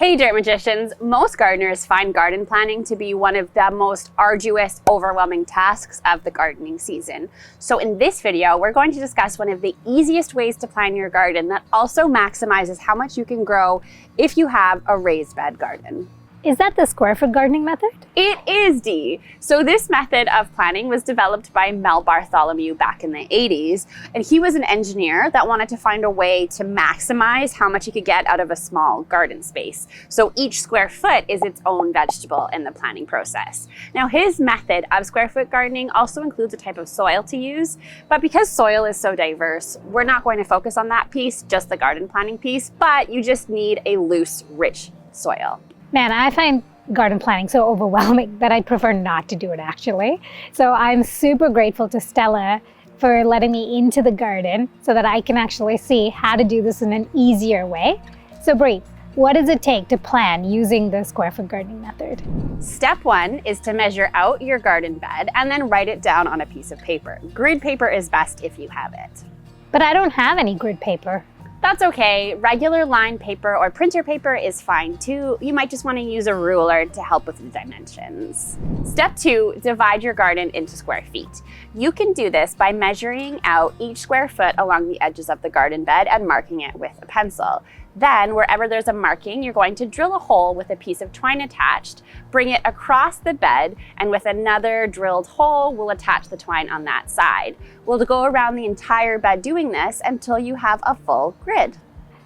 Hey Dirt Magicians! Most gardeners find garden planning to be one of the most arduous, overwhelming tasks of the gardening season. So in this video, we're going to discuss one of the easiest ways to plan your garden that also maximizes how much you can grow if you have a raised bed garden. Is that the square foot gardening method? It is, Dee. So this method of planning was developed by Mel Bartholomew back in the 80s, and he was an engineer that wanted to find a way to maximize how much he could get out of a small garden space. So each square foot is its own vegetable in the planning process. Now his method of square foot gardening also includes a type of soil to use, but because soil is so diverse, we're not going to focus on that piece, just the garden planning piece, but you just need a loose, rich soil. Man, I find garden planning so overwhelming that I'd prefer not to do it actually. So I'm super grateful to Stella for letting me into the garden so that I can actually see how to do this in an easier way. So Brie, what does it take to plan using the square foot gardening method? Step one is to measure out your garden bed and then write it down on a piece of paper. Grid paper is best if you have it. But I don't have any grid paper. That's okay. Regular line paper or printer paper is fine too. You might just want to use a ruler to help with the dimensions. Step two, divide your garden into square feet. You can do this by measuring out each square foot along the edges of the garden bed and marking it with a pencil. Then, wherever there's a marking, you're going to drill a hole with a piece of twine attached, bring it across the bed, and with another drilled hole, we'll attach the twine on that side. We'll go around the entire bed doing this until you have a full grid.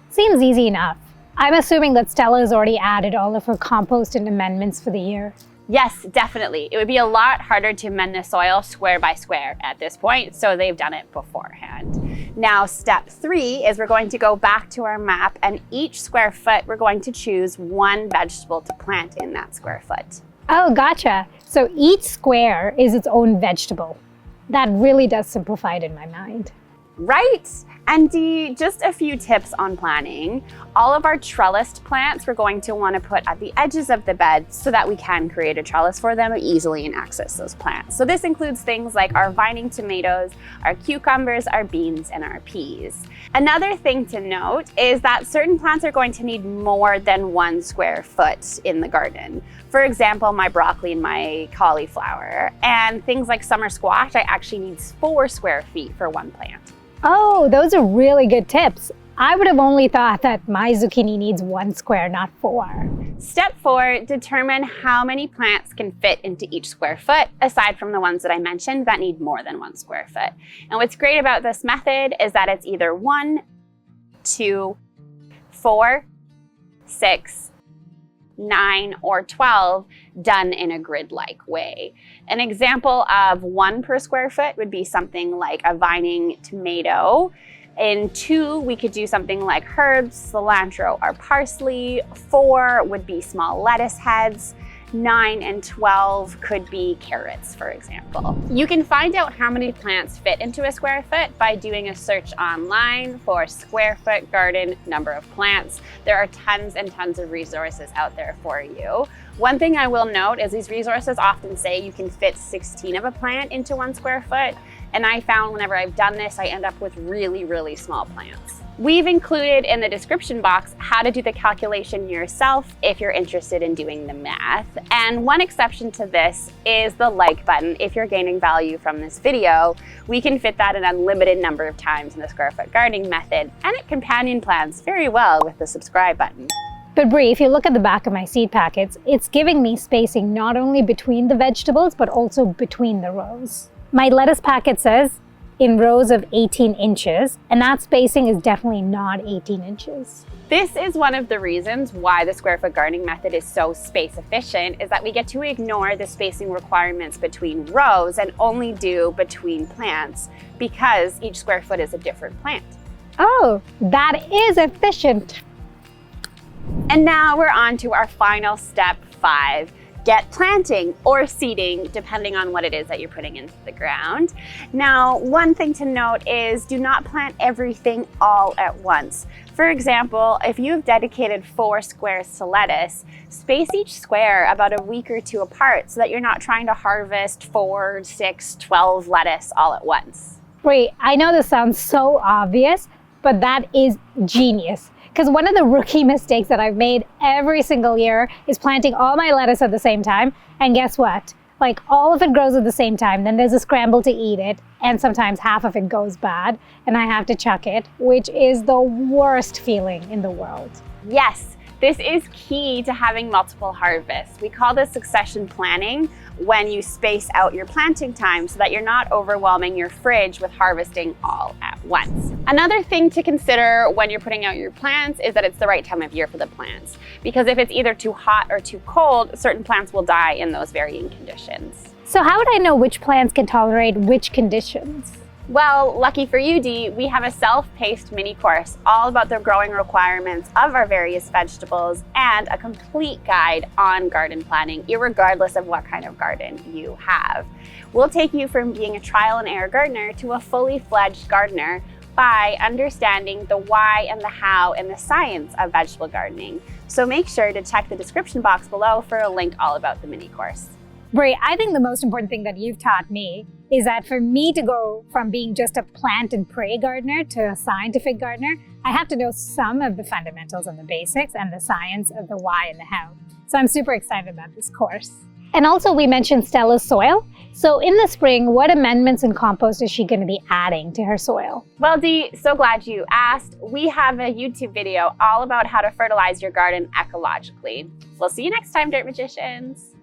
Seems easy enough. I'm assuming that Stella has already added all of her compost and amendments for the year. Yes, definitely. It would be a lot harder to amend the soil square by square at this point, so they've done it beforehand. Now, step three is we're going to go back to our map, and each square foot, we're going to choose one vegetable to plant in that square foot. Oh, gotcha. So each square is its own vegetable. That really does simplify it in my mind. Right? And Dee, just a few tips on planning. All of our trellised plants we're going to want to put at the edges of the bed so that we can create a trellis for them easily and access those plants. So this includes things like our vining tomatoes, our cucumbers, our beans, and our peas. Another thing to note is that certain plants are going to need more than 1 square foot in the garden. For example, my broccoli and my cauliflower. And things like summer squash, I actually need 4 square feet for one plant. Oh, those are really good tips. I would have only thought that my zucchini needs 1 square, not 4. Step 4, determine how many plants can fit into each square foot, aside from the ones that I mentioned that need more than 1 square foot. And what's great about this method is that it's either 1, 2, 4, 6, 9, or 12 done in a grid-like way. An example of 1 per square foot would be something like a vining tomato. In 2, we could do something like herbs, cilantro, or parsley. 4 would be small lettuce heads. 9 and 12 could be carrots, for example. You can find out how many plants fit into a square foot by doing a search online for square foot garden number of plants. There are tons and tons of resources out there for you. One thing I will note is these resources often say you can fit 16 of a plant into 1 square foot, and I found whenever I've done this, I end up with really, really small plants. We've included in the description box how to do the calculation yourself if you're interested in doing the math. And one exception to this is the like button. If you're gaining value from this video, we can fit that an unlimited number of times in the square foot gardening method, and it companion plans very well with the subscribe button. But Brie, if you look at the back of my seed packets, it's giving me spacing not only between the vegetables, but also between the rows. My lettuce packet says in rows of 18 inches, and that spacing is definitely not 18 inches. This is one of the reasons why the square foot gardening method is so space efficient, is that we get to ignore the spacing requirements between rows and only do between plants because each square foot is a different plant. Oh, that is efficient. And now we're on to our final step 5. Get planting or seeding, depending on what it is that you're putting into the ground. Now, one thing to note is do not plant everything all at once. For example, if you've dedicated 4 squares to lettuce, space each square about a week or 2 apart so that you're not trying to harvest 4, 6, 12 lettuce all at once. Wait, I know this sounds so obvious, but that is genius. Because one of the rookie mistakes that I've made every single year is planting all my lettuce at the same time. And guess what? Like all of it grows at the same time, then there's a scramble to eat it, and sometimes half of it goes bad, and I have to chuck it, which is the worst feeling in the world. Yes, this is key to having multiple harvests. We call this succession planning when you space out your planting time so that you're not overwhelming your fridge with harvesting all at once. Another thing to consider when you're putting out your plants is that it's the right time of year for the plants. Because if it's either too hot or too cold, certain plants will die in those varying conditions. So how would I know which plants can tolerate which conditions? Well, lucky for you, Dee, we have a self-paced mini course all about the growing requirements of our various vegetables and a complete guide on garden planning, irregardless of what kind of garden you have. We'll take you from being a trial and error gardener to a fully fledged gardener by understanding the why and the how and the science of vegetable gardening. So make sure to check the description box below for a link all about the mini course. Bri, I think the most important thing that you've taught me is that for me to go from being just a plant and pray gardener to a scientific gardener, I have to know some of the fundamentals and the basics and the science of the why and the how. So I'm super excited about this course. And also we mentioned Stella's soil. So in the spring, what amendments and compost is she going to be adding to her soil? Well, Dee, so glad you asked. We have a YouTube video all about how to fertilize your garden ecologically. We'll see you next time, Dirt Magicians.